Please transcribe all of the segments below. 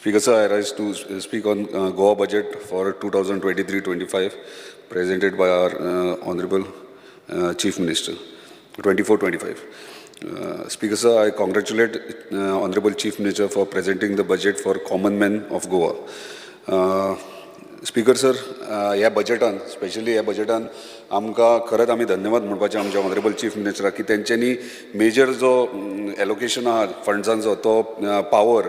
Speaker sir, I rise to speak on Goa budget for 2023-25 presented by our Honorable Chief Minister, 24-25. Speaker sir, I congratulate Honorable Chief Minister for presenting the budget for common men of Goa. Speaker sir, ह्या बजेटान specially ह्या बजेटान आमकां खरेंच आमी धन्यवाद म्हणपाचे आमच्या honourable chief मिनिस्टराक की तेंच्यांनी मेजर जो एलोकेशन आहा फंड्सांचो तो पावर,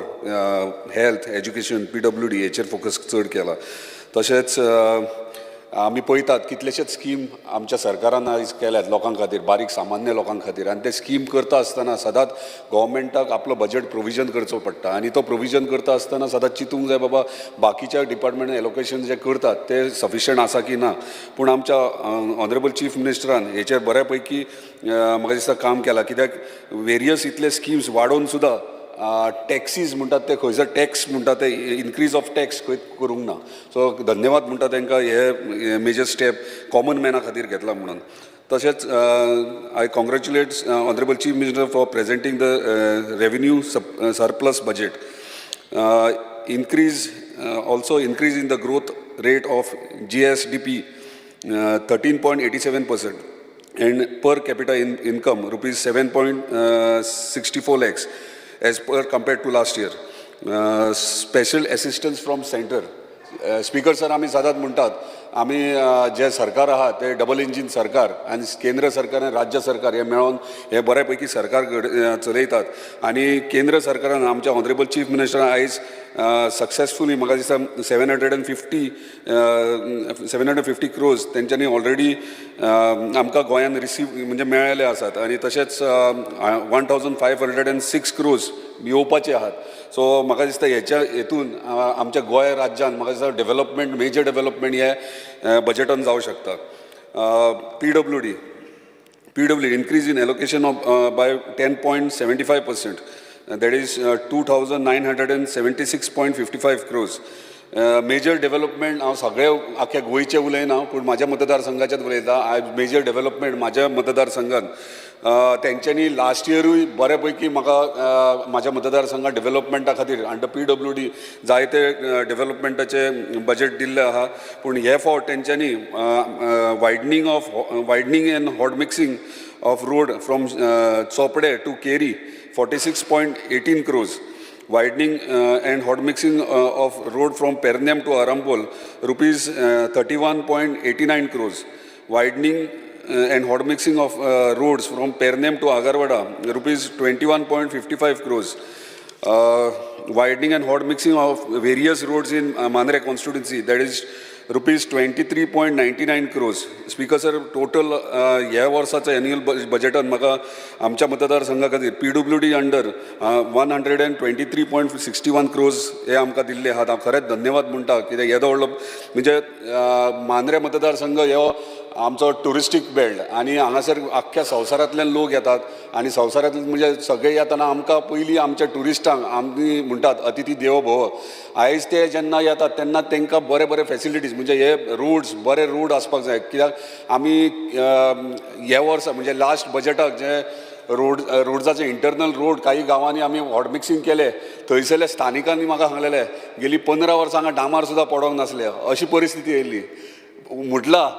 हेल्थ, एज्युकेशन, PWD हेचेर फोकस चड केला. तशेंच आमी पळयतात कितलेशेच स्कीम आमच्या सरकारान आयज केल्यात लोकां खातीर, बारीक सामान्य लोकां खातीर, आनी ते स्कीम करता आसतना सदांच गव्हर्मेंटाक आपलो बजेट प्रोविजन करचो पडटा आनी तो प्रोविजन करता आसतना सदांच चिंतूंक जाय बाबा बाकीच्या डिपार्टमेंट एलोकेशन जे करतात ते सफिशियंट आसा की ना. पूण आमच्या ऑनरेबल चीफ मिनिस्टरान हेचेर बऱ्यापैकी म्हाका दिसता काम केलां, कित्याक वेरियस इतले स्किम्स वाडोवन सुद्दां टॅक्सीज म्हणटात ते खंयसर टॅक्स म्हणटा ते इनक्रीज ऑफ टॅक्स खंय करूंक ना. सो धन्यवाद म्हणटा तांकां हे मेजर स्टेप कॉमन मॅना खातीर घेतला म्हणून. तशेंच I congratulate honourable chief minister for presenting the revenue surplus budget. Also increase in the growth rate of GSDP 13.87% and per capita income rupees 7.64 lakhs as per compared to last year. Special assistance from center. Speaker sir, आमी सदांच म्हणटात आमी जे सरकार आहा ते double engine सरकार आनी केंद्र सरकार आनी राज्य सरकार हे मेळोन हे बऱ्यापैकी सरकार चलयतात. आनी केंद्र सरकारान आमच्या ऑनरेबल चीफ मिनिस्टरान आयज सक्सेसफुली म्हाका दिसता 750 crores तेंच्यांनी ऑलरेडी आमकां गोंयान रिसीव म्हणजे मेळ्ळेले आसात. आनी तशेंच 1506 crores येवपाचे आहात. सो म्हाका दिसता हेच्या हेतून आमच्या गोंय राज्यान म्हाका दिसता डेव्हलपमेंट, मेजर डेव्हलपमेंट हे बजेटान जावं शकता. PWD increase in allocation of by 10.75%. That is 2,976.55 crores. Major development हांव सगळे आख्या गोंयचे उलयना पूण म्हाज्या मतदारसंघाचेच उलयता. मेजर डेव्हलपमेंट म्हाज्या मतदारसंघान तेंच्यांनी लास्ट इयरूय बऱ्यापैकी म्हाका म्हाज्या मतदारसंघात डेव्हलपमेंटा खातीर अंडर PWD जायते डेव्हलपमेंटाचे बजेट दिल्ले आहा. पूण हे फावट तेंच्यांनी widening and hot mixing of road from Chopde to Keri 46.18 crores. Widening and hot mixing of road from Pernem to Arampol rupees 31.89 crores. Widening and hot mixing of roads from Pernem to Agarwada rupees 21.55 crores. Widening and hot mixing of various roads in Mandre constituency, that is rupees 23.99 crores. Speaker sir, total ह्या वर्साच्या annual बजेटान म्हाका आमच्या मतदारसंघा खातीर PWD under 123.61 crores हे आमकां दिल्ले आहात. हांव खरेंच धन्यवाद म्हणटा, कित्याक येदो व्हडलो म्हणजे मांद्रे मतदारसंघ हो आमचो टुरिस्टीक बेल्ट आनी हांगासर आख्ख्या संवसारांतल्यान लोक येतात आनी संवसारांतले म्हणजे सगळे येतना आमकां पयलीं आमच्या टुरिस्टांक आमी म्हणटात अतिथी देवो भव. आयज ते जेन्ना येतात तेन्ना तांकां बरे बरे फॅसिलिटीज म्हणजे हे रोड्स बरे रोड आसपाक जाय. कित्याक आमी ह्या वर्सा म्हणजे लास्ट बजेटाक जे रोड्साचे इंटरनल रोड काही गांवांनी आमी हॉट मिक्सिंग केले, थंयसरल्या स्थानिकांनी म्हाका सांगलेले गेली 15 वर्सां हांगा डांबार सुद्दां पडोंक नासले. अशी परिस्थिती येयल्ली. म्हटलां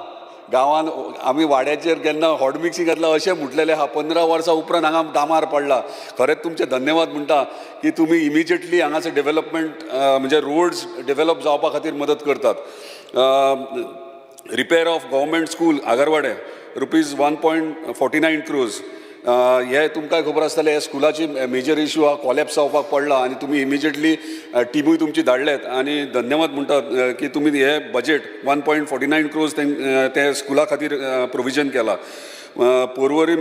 गांवान आमी वाड्याचेर केन्ना हॉट मिक्सिंग घातला अशें म्हटलेलें आहा. 15 वर्सां उपरांत हांगा डांबार पडला. खरेंच तुमचे धन्यवाद म्हणटा की तुमी इमिजिएटली हांगासर डेव्हलपमेंट म्हणजे रोड्स डेव्हलप जावपा खातीर मदत करतात. Repair of government school Agarwade rupees 1.49 crores. हे तुमकां खबर आसतलें हे स्कुलाची मेजर इश्यू हा कॉलेप्स जावपाक पडला आनी तुमी इमिजिएटली टिमूय तुमची धाडल्यात आनी धन्यवाद म्हणटात की तुमी हे बजेट 1.49 crores ते स्कुला खातीर प्रोविजन केला. Porvorim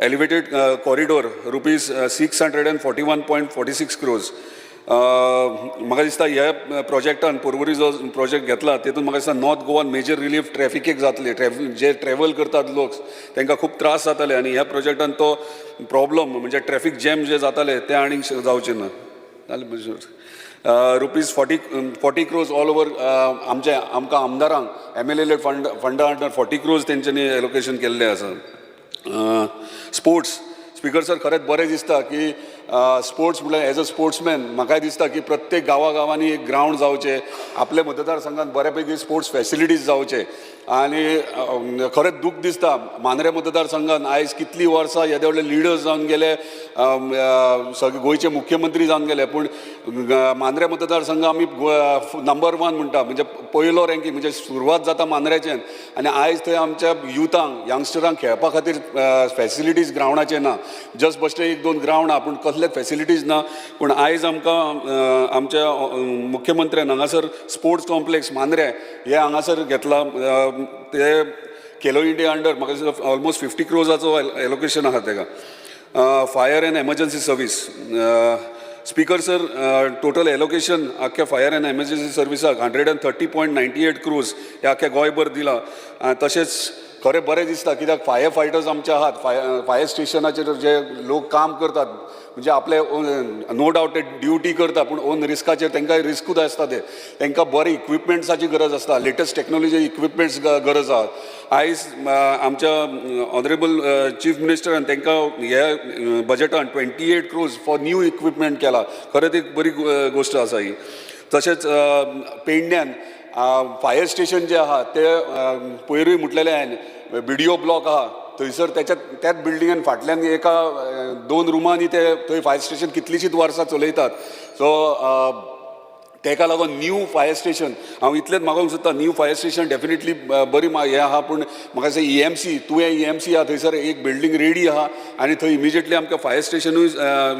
elevated corridor rupees 641.46 crores. म्हाका दिसता ह्या प्रोजेक्टान पोरवोरी जो प्रोजेक्ट घेतला तेतून म्हाका दिसता नॉर्थ गोवान मेजर रिलीफ ट्रॅफिकेक जातले. जे ट्रॅव्हल करतात लोक तांकां खूब त्रास जाताले आनी ह्या प्रोजेक्टान तो प्रॉब्लम म्हणजे ट्रॅफिक जॅम जे जाताले ते आनीक जावचे ना. रुपीज 40 crores ऑल ओवर आमकां आमदारांक MLA फंडा अंडर 40 crores तेंच्यांनी एलोकेशन केल्ले आसा. स्पोर्ट्स स्पीकर सर खरेंच बरें दिसता की स्पोर्ट्स म्हटल्यार एज अ स्पोर्ट्समॅन म्हाकाय दिसता की प्रत्येक गांवांनी एक ग्रावंड जावचे, आपल्या मतदारसंघात बऱ्यापैकी स्पोर्ट्स फॅसिलिटीज जावचे. आनी खरेंच दूख दिसता मांद्रे मतदारसंघात आयज कितलीं वर्सां येदे व्हडले लिडर्स जावन गेले, सगळे गोंयचे मुख्यमंत्री जावन गेले, पूण मांद्रे मतदारसंघ आमी नंबर 1 म्हणटा, म्हणजे पयलो रँकींग, म्हणजे सुरवात जाता मांद्रेच्यान. आनी आयज थंय आमच्या युथांक यंगस्टरांक खेळपा खातीर फॅसिलिटीज ग्रावंडाचे ना. जस्ट बश्टे 1-2 ग्रावंड आहा, पूण कसलेच फॅसिलिटीज ना. पूण आयज आमकां आमच्या मुख्यमंत्र्यान हांगासर स्पोर्ट्स कॉम्प्लेक्स मांद्रे हे हांगासर घेतला. ते खेलो इंडिया अंडर म्हाका दिसता ऑलमोस्ट 50 crores एलोकेशन आहा तेका. Fire end emergency service speaker sir, total allocation आख्या फायर एंड एमर्जन्सी सर्विसाक 130.98 crores हे आख्या गोंयभर दिला. तशेंच खरें बरें दिसता कित्याक फायर फायटर्स आमचे आहात, फायर स्टेशनाचेर जे लोक काम करतात, म्हणजे आपले नो डावट ते ड्युटी करता, पूण ओन रिस्काचेर तांकां रिस्कूच आसता. तांकां बरे इक्विपमेंट्साची गरज आसता, लेटस्ट टेक्नॉलॉजी इक्विपमेंट्स गरज आहा. आयज आमच्या ऑनरेबल चीफ मिनिस्टरान तांकां हे बजेटान 28 crores फॉर न्यू इक्विपमेंट केला. खरेंच एक बरी गोश्ट आसा ही. तशेंच पेडण्यान फायर स्टेशन जे आहा ते पयरूय म्हटलेलें हांवें, बिडिओ ब्लॉक आहा थंयसर, त्याच बिल्डिंगान फाटल्यान एका 2 रुमांनी ते थंय फायर स्टेशन कितलींशींच वर्सां चलयतात. सो ताका लागून न्यू फायर स्टेशन हांव इतलेंच मागोवंक सोदता. न्यू फायर स्टेशन डेफिनेटली बरी हे आहा, पूण म्हाका दिसता EMC तुवें EMC आहा थंयसर एक बिल्डींग रेडी आहा, आनी थंय इमिजिएटली आमकां फायर स्टेशनूय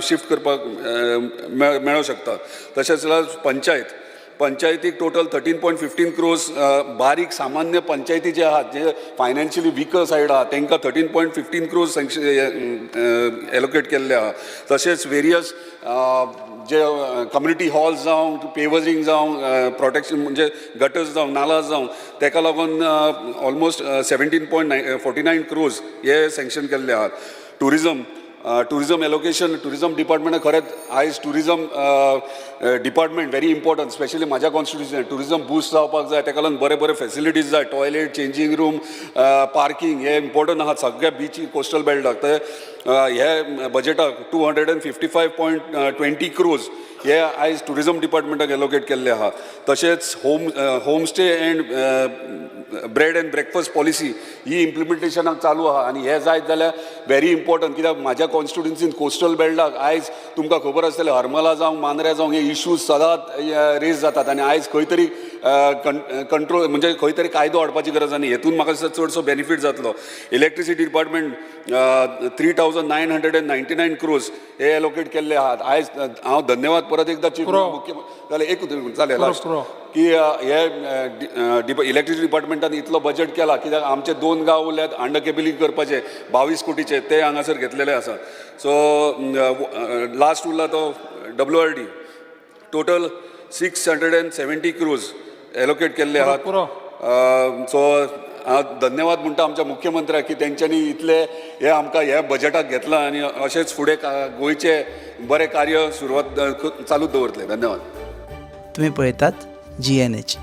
शिफ्ट करपाक मेळूं शकता. तशेंच पंचायतीक टोटल 13.15 crores बारीक सामान्य पंचायती जे आहात, जे फायनान्शियली विकर सायड आहा, तांकां 13.15 crores एलोकेट केल्ले आहा. तशेंच वेरियस जे कम्युनिटी हॉल्स जावं, पेवर्सींग जावं, प्रोटेक्शन म्हणजे गटर्स जावं, नालाज जावं, ताका लागून ऑलमोस्ट 17.49 crores हे सँक्शन केल्ले आहात. टुरिजम एलोकेशन, टुरिजम डिपार्टमेंटान खरेंच आयज tourism department very important, specially म्हाज्या कॉन्स्टिट्युन्सीन टुरिजम बूस्ट जावपाक जाय. ताका लागून बरे फॅसिलिटीज जाय, टॉयलेट, चेंजिंग रूम, पार्किंग हे इम्पॉर्टंट आहा सगळ्या बीची कोस्टल बेल्टाक. ते हे बजेटाक 255.20 crores हे आयज टुरिजम डिपार्टमेंटाक एलोकेट केल्ले आहा. तशेंच homestay and bread and breakfast policy ही इम्प्लिमेंटेशनाक चालू आहा, आनी हे जायत जाल्यार व्हेरी इम्पॉर्टंट. कित्याक म्हाज्या कॉन्स्टिट्युन्सीन कोस्टल बेल्टाक आयज तुमकां खबर आसतलें हरमला जावं मांद्रे जावं हे इश्यूज सदांच रेज जातात, आनी आयज खंय तरी कंट्रोल म्हणजे खंय तरी कायदो हाडपाची गरज आनी हेतून म्हाका दिसता चडसो बेनिफीट जातलो. इलेक्ट्रिसिटी डिपार्टमेंट 3,999 crores हे एलोकेट केल्ले आहात. आयज हांव धन्यवाद परत एकदा चीफ मुख्यमंत्री जालें एक जालें लास्ट की हे इलेक्ट्रिसिटी डिपार्टमेंटान इतलो बजेट केला, कित्याक आमचे 2 गांव उरल्यात अंडर केबलिंग करपाचे 22 कोटीचे, ते हांगासर घेतलेले आसा. सो लास्ट उरला तो WRD टोटल 670 crores एलोकेट केल्ले आहात. सो हांव धन्यवाद म्हणटा आमच्या मुख्यमंत्र्याक की तेंच्यांनी इतले हे आमकां ह्या बजेटाक घेतला, आनी अशेंच फुडें गोंयचे बरें कार्य सुरवात चालूच दवरतले. धन्यवाद. तुम्ही पळयतात GNH.